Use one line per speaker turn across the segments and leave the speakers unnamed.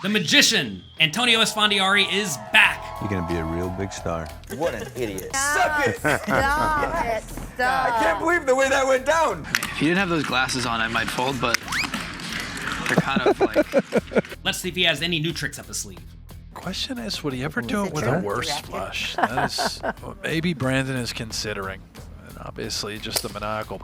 The magician, Antonio Esfandiari, is back.
You're gonna be a real big star.
What an idiot.
Suck it!
Stop it. Stop.
I can't believe the way that went down.
If you didn't have those glasses on, I might fold, but they're kind of like...
Let's see if he has any new tricks up his sleeve.
Question is, would he ever do it with a worse flush? That is what maybe Brandon is considering. And obviously, just the maniacal.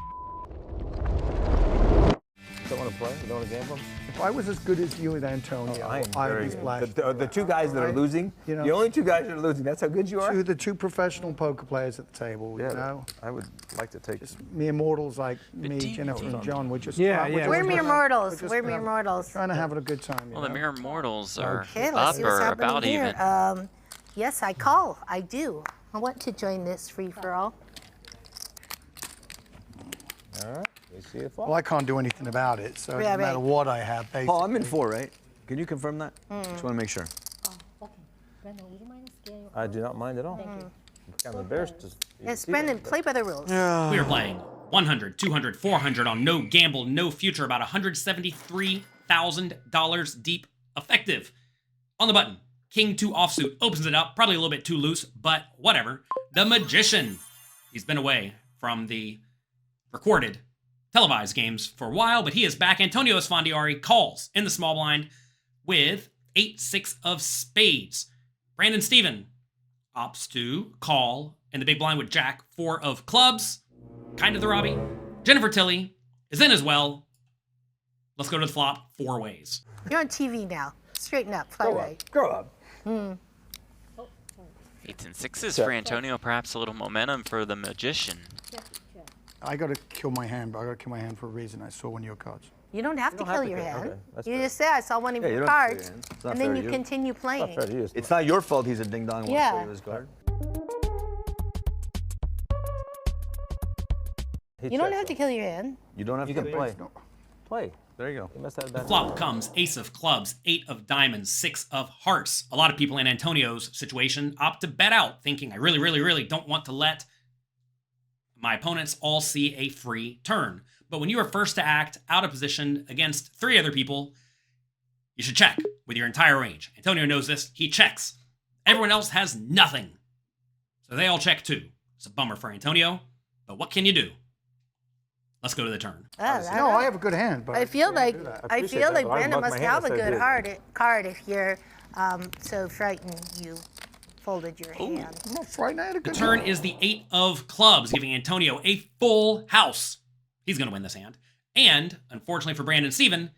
Don't want to play? You don't want to gamble?
If I was as good as you with Antonio,
I am
I'd
very
be
good.
splashed.
The two guys that are losing,
You know,
the only two guys that are losing, that's how good you are?
the two professional poker players at the table, you know?
I would like to take
Mere mortals like me, Jennifer, and John, we're just...
We're mere mortals. We're mere mortals.
Trying to have a good time, you
Well,
know?
the mere mortals are
Okay, let's
up
see what's
or
happening
about
here.
even.
Yes, I call. I do. I want to join this free-for-all.
All right, we see it fall.
Well, I can't do anything about it, so
Yeah,
no matter
right.
what I have, basically...
Paul, I'm in 4, right? Can you confirm that? Just want to make sure.
Okay. Brandon, would you mind scaring your
I do not mind at all.
Thank you.
I'm embarrassed to
Yes, Brendan, play by the rules.
We are playing 100, 200, 400 on no gamble, no future, about $173,000 deep effective. On the button, King 2 offsuit, opens it up, probably a little bit too loose, but whatever. The magician. He's been away from the recorded televised games for a while, but he is back. Antonio Esfandiari calls in the small blind with 8-6 of spades. Brandon Steven opts to call in the big blind with Jack 4 of clubs, kind of the Robbie. Jennifer Tilly is in as well. Let's go to the flop 4 ways.
You're on TV now. Straighten up. Fly right.
grow up.
8s and 6s for Antonio, perhaps a little momentum for the magician.
I got to kill my hand, but I got to kill my hand for a reason. I saw one of your cards.
You don't have to
don't have
kill
to
your
kill-
hand.
okay, that's
You
fair.
just say, I saw one of
Yeah, you
your
don't have to kill
cards,
your hand. It's not
and
fair
then
to
you
you.
continue
Not
playing.
fair to you.
It's not your fault he's a ding dong.
Yeah.
Wants to his card.
He
You don't
checks
have to
up.
kill your hand.
You don't have
You
to
can
play.
play. Play.
There you go.
You must have a bad
Flop comes ace of clubs, 8 of diamonds, 6 of hearts. A lot of people in Antonio's situation opt to bet out, thinking I really, really, really don't want to let my opponents all see a free turn. But when you are first to act out of position against 3 other people, you should check with your entire range. Antonio knows this. He checks. Everyone else has nothing. So they all check too. It's a bummer for Antonio, but what can you do? Let's go to the turn.
No, I have a good hand, but
I feel like
I appreciate that, but I
Brandon
bumped
must
my hand
have a
instead
good
of his.
card if you're so frightened you folded your hand.
I'm not frightened. I had a
The
good
turn
hand.
is the 8 of clubs, giving Antonio a full house. He's going to win this hand. And, unfortunately for Brandon Steven,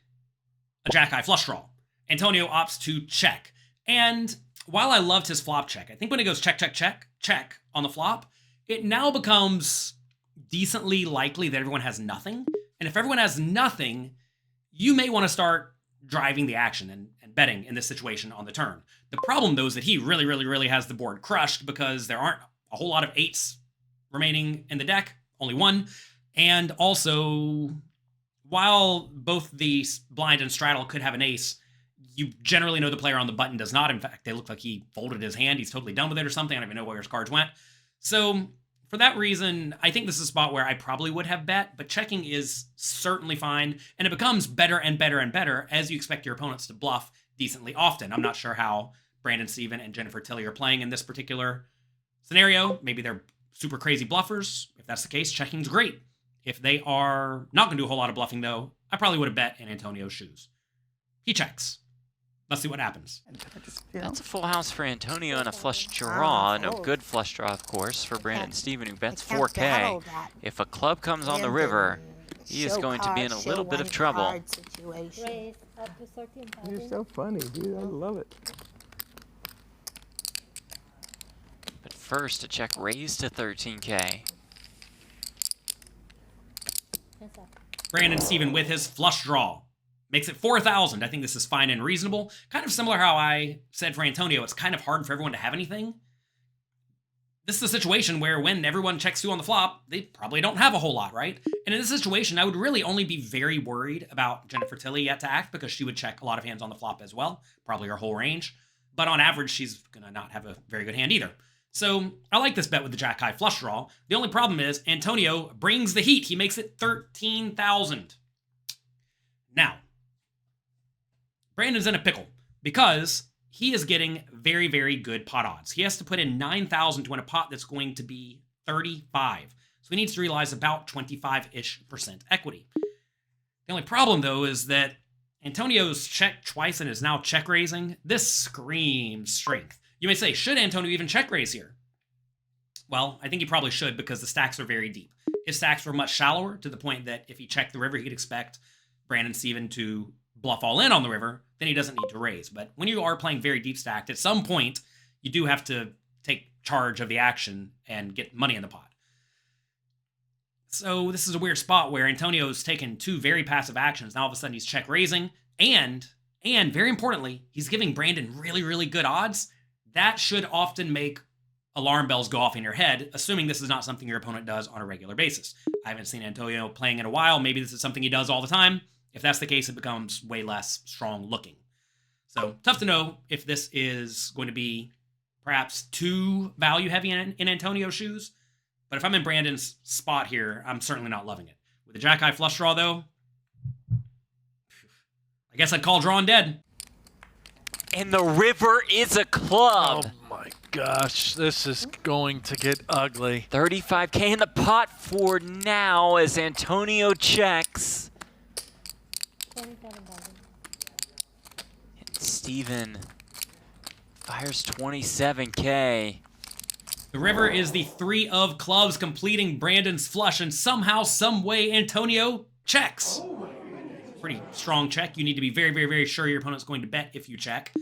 a jack-high flush draw. Antonio opts to check. And while I loved his flop check, I think when it goes check, check, check, check on the flop, it now becomes decently likely that everyone has nothing. And if everyone has nothing, you may want to start driving the action and betting in this situation on the turn. The problem, though, is that he really, really, really has the board crushed because there aren't a whole lot of 8s remaining in the deck, only 1. And also, while both the blind and straddle could have an ace, you generally know the player on the button does not. In fact, they look like he folded his hand. He's totally done with it or something. I don't even know where his cards went. So for that reason, I think this is a spot where I probably would have bet, but checking is certainly fine, and it becomes better and better and better as you expect your opponents to bluff decently often. I'm not sure how Brandon Steven and Jennifer Tilly are playing in this particular scenario. Maybe they're super crazy bluffers. If that's the case, checking's great. If they are not going to do a whole lot of bluffing, though, I probably would have bet in Antonio's shoes. He checks. Let's see what happens.
That's a full house for Antonio and a flush draw. No good flush draw, of course, for Brandon Steven, who bets
I can't battle
4K.
that.
If a club comes on the river, he is
Show
going to be in a
card,
little
show
bit of
one
trouble.
card situation.
Raise up to 13,000.
You're so funny, dude. I love it.
But first, a check raise to 13K.
Hands up.
Brandon Steven with his flush draw makes it 4,000. I think this is fine and reasonable. Kind of similar how I said for Antonio, it's kind of hard for everyone to have anything. This is a situation where when everyone checks 2 on the flop, they probably don't have a whole lot, right? And in this situation, I would really only be very worried about Jennifer Tilly yet to act because she would check a lot of hands on the flop as well, probably her whole range. But on average, she's going to not have a very good hand either. So I like this bet with the jack-high flush draw. The only problem is Antonio brings the heat. He makes it 13,000. Now, Brandon's in a pickle because he is getting very, very good pot odds. He has to put in 9,000 to win a pot that's going to be 35. So he needs to realize about 25-ish% equity. The only problem, though, is that Antonio's checked twice and is now check raising. This screams strength. You may say, should Antonio even check raise here? Well, I think he probably should because the stacks are very deep. His stacks were much shallower to the point that if he checked the river, he'd expect Brandon Steven to bluff all in on the river, then he doesn't need to raise. But when you are playing very deep stacked, at some point, you do have to take charge of the action and get money in the pot. So this is a weird spot where Antonio's taken two very passive actions. Now all of a sudden he's check raising, and very importantly, he's giving Brandon really, really good odds. That should often make alarm bells go off in your head, assuming this is not something your opponent does on a regular basis. I haven't seen Antonio playing in a while. Maybe this is something he does all the time. If that's the case, it becomes way less strong looking. So tough to know if this is going to be perhaps too value heavy in Antonio's shoes. But if I'm in Brandon's spot here, I'm certainly not loving it. With the jack-high flush draw, though, I guess I'd call drawn dead.
And the river is a club.
Oh my gosh, this is going to get ugly.
35K in the pot for now as Antonio checks.
27,000.
And Steven fires 27K.
The river is the 3 of clubs completing Brandon's flush, and somehow, some way, Antonio checks. Pretty strong check. You need to be very, very, very sure your opponent's going to bet if you check.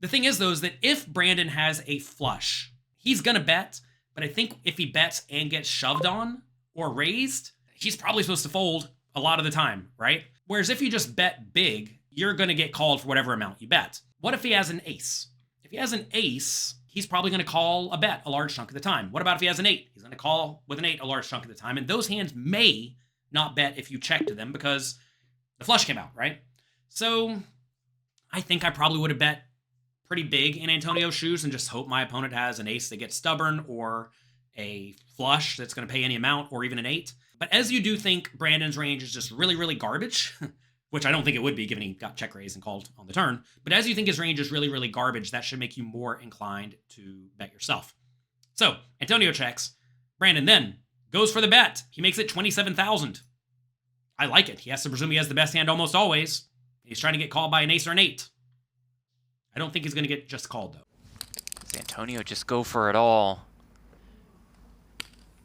The thing is, though, is that if Brandon has a flush, he's going to bet, but I think if he bets and gets shoved on or raised, he's probably supposed to fold a lot of the time, right? Whereas if you just bet big, you're going to get called for whatever amount you bet. What if he has an ace? If he has an ace, he's probably going to call a bet a large chunk of the time. What about if he has an 8? He's going to call with an 8 a large chunk of the time, and those hands may not bet if you check to them because the flush came out, right? So I think I probably would have bet pretty big in Antonio's shoes and just hope my opponent has an ace that gets stubborn or a flush that's going to pay any amount or even an 8. But as you do think Brandon's range is just really, really garbage, which I don't think it would be given he got check raised and called on the turn, but as you think his range is really, really garbage, that should make you more inclined to bet yourself. So Antonio checks. Brandon then goes for the bet. He makes it 27,000. I like it. He has to presume he has the best hand almost always. He's trying to get called by an ace or an 8. I don't think he's going to get just called, though.
Does Antonio just go for it all?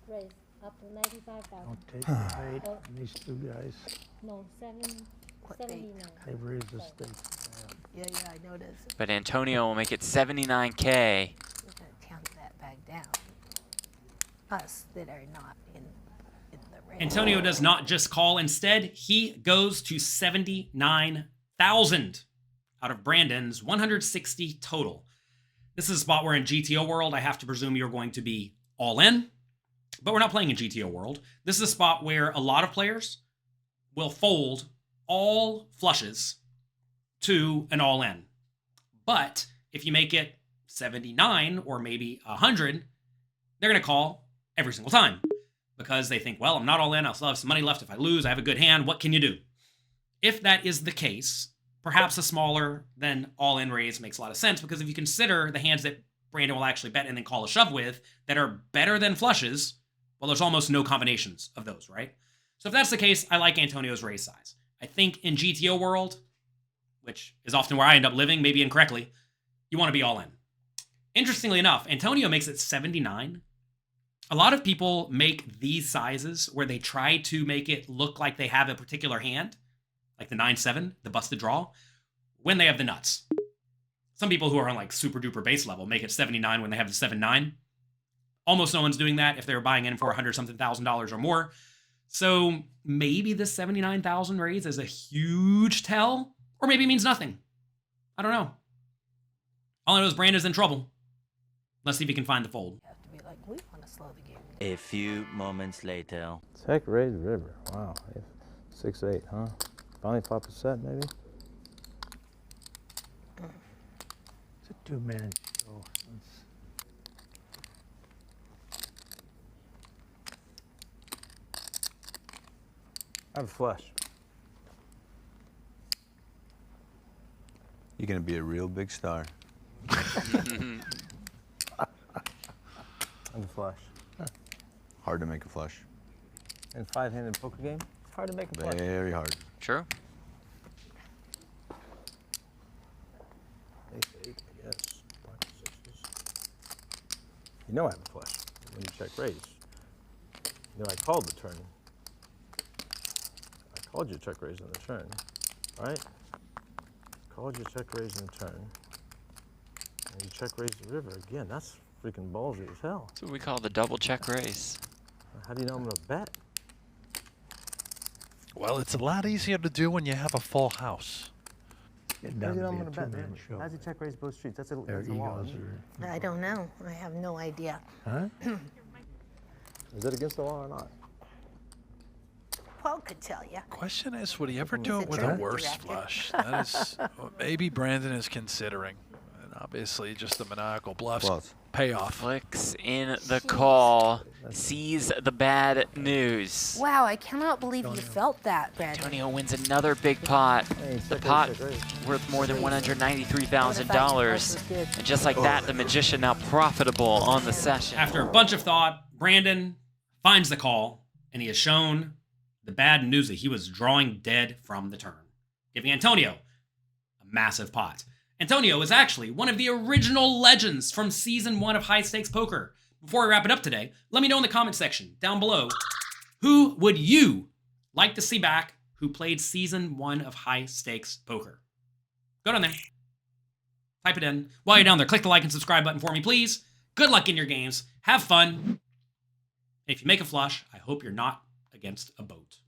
Raise up to 95,000.
Don't take the bait. These two guys,
No, 79.
they raise the stake.
Yeah, I noticed.
But Antonio will make it 79K.
We're going to count that back down. Us that are not in the range.
Antonio does not just call. Instead, he goes to 79,000 out of Brandon's 160 total. This is a spot where in GTO world, I have to presume you're going to be all in, but we're not playing in GTO world. This is a spot where a lot of players will fold all flushes to an all in. But if you make it 79 or maybe 100, they're going to call every single time because they think, well, I'm not all in. I'll still have some money left if I lose. I have a good hand. What can you do? If that is the case, perhaps a smaller than all-in raise makes a lot of sense because if you consider the hands that Brandon will actually bet and then call a shove with that are better than flushes, well, there's almost no combinations of those, right? So if that's the case, I like Antonio's raise size. I think in GTO world, which is often where I end up living, maybe incorrectly, you want to be all in. Interestingly enough, Antonio makes it 79. A lot of people make these sizes where they try to make it look like they have a particular hand, like the 9-7, the busted draw, when they have the nuts. Some people who are on like super duper base level make it 79 when they have the 7-9. Almost no one's doing that if they're buying in for $100-something thousand or more. So maybe the 79,000 raise is a huge tell, or maybe it means nothing. I don't know. All I know is Brandon's in trouble. Let's see if he can find the fold.
You have to be like, we want to slow the game.
A few moments later.
Check raise river. Wow. 6-8, huh? Finally 5% maybe? It's a two-man show. I have a flush.
You're gonna be a real big star.
And a flush.
Hard to make a flush.
In 5-handed poker game, it's hard to make a flush.
Very hard.
True.
Ace 8, I guess. Pocket sixes. You know I have a flush when you check raise. You know I called the turn. I called you check raise on the turn, right? Called you check raise on the turn. And you check raise the river again. That's freaking ballsy as hell.
That's what we call the double check raise.
How do you know I'm gonna bet?
Well, it's a lot easier to do when you have a full house.
How do you know I'm gonna bet, man? How'd you check raise both streets? That's a law.
I don't know. I have no idea.
Huh? Is it against the law or not?
Paul could tell you.
Question is, would he ever do it
a
with a
drunk
worse
director.
flush? That is what maybe Brandon is considering. And obviously, just the maniacal bluffs
Close.
payoff.
Flicks in the call. Sees the bad news.
Wow, I cannot believe you felt that, Brandon.
Antonio wins another big pot.
Hey,
The
check
pot
raise, check raise.
worth more than $193,000. And just like that, the magician now profitable on the session.
After a bunch of thought, Brandon finds the call, and he has shown the bad news that he was drawing dead from the turn, giving Antonio a massive pot. Antonio is actually one of the original legends from Season 1 of High Stakes Poker. Before we wrap it up today, let me know in the comment section down below, who would you like to see back who played Season 1 of High Stakes Poker? Go down there. Type it in. While you're down there, click the like and subscribe button for me, please. Good luck in your games. Have fun. And if you make a flush, I hope you're not against a boat.